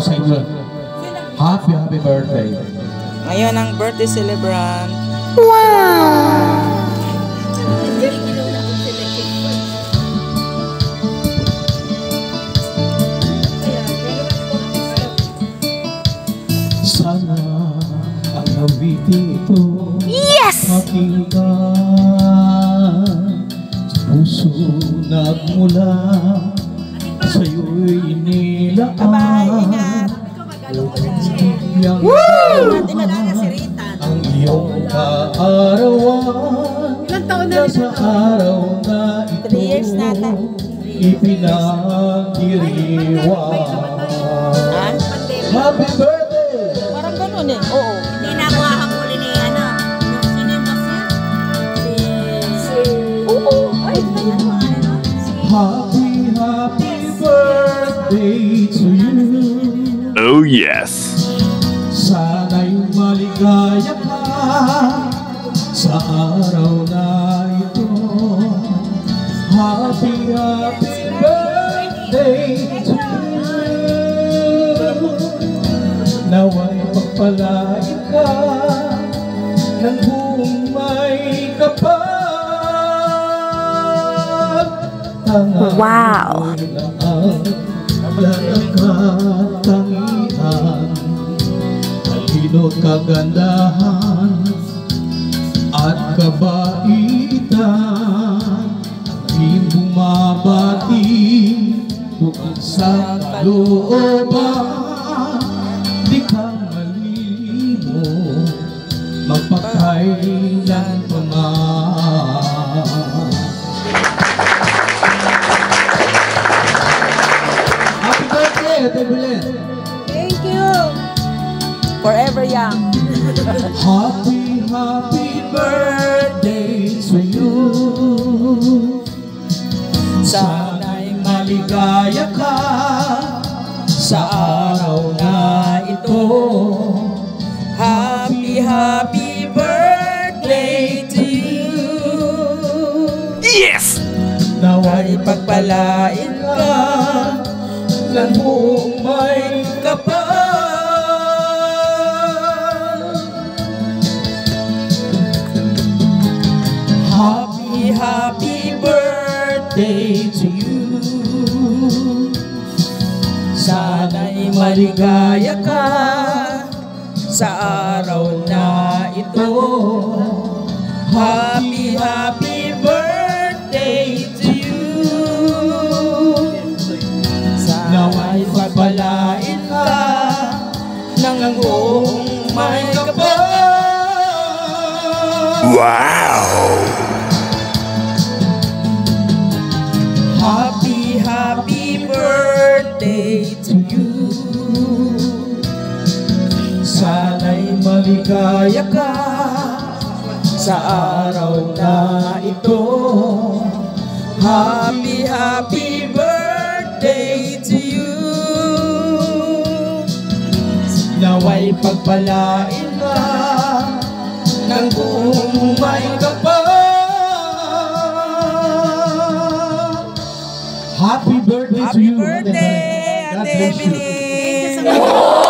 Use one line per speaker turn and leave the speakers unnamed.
sa inyo. Happy, happy birthday.
Ngayon ang birthday celebrant.
Wow!
Sana ang nawiting ito
Yes!
pakinggan sa puso nagmula sa'yo'y inilaan.
Woo!
Ang iyong kaarawan na sa araw na
3 years na
ito
tayo.
ipinagdiriwang.
Ha?
Happy birthday!
Parang ganun eh. Oo.
Hindi na ako hahabulin ni ano. Sino yung boss niya?
Oo. Ay,
Happy, happy birthday to you.
Oh yes.
Sana'y maligaya ka sa araw na ito. Happy, happy birthday to you. Nawa'y pagpalain ka ng buong may kapal.
Wow!
Ang katangian, talino't kagandahan at kabaitan, di bumabati bukod sa kalooban. Di ka malilimo magpakailan pa man. Happy birthday, Ate Belen!
Thank you.
forever young.
Happy, happy birthday to you. Sana'y maligaya ka sa araw na ito.
Happy, happy birthday to you.
Yes!
Nawa'y
Pagpalain ka
ng buong may kapal. Happy, happy birthday to you. Sana'y maligaya ka sa araw na ito. Happy, happy birthday to you. Nawa'y pagpalain ka ng buong may kapal.
Wow!
Happy, happy birthday to you. Sana'y maligaya ka sa araw na ito. Happy, happy birthday to you. Nawa'y pagpalain ka ng buong may kapal. Happy birthday to
Happy
you.
birthday,
God
Ate
bless you.
Evelyn!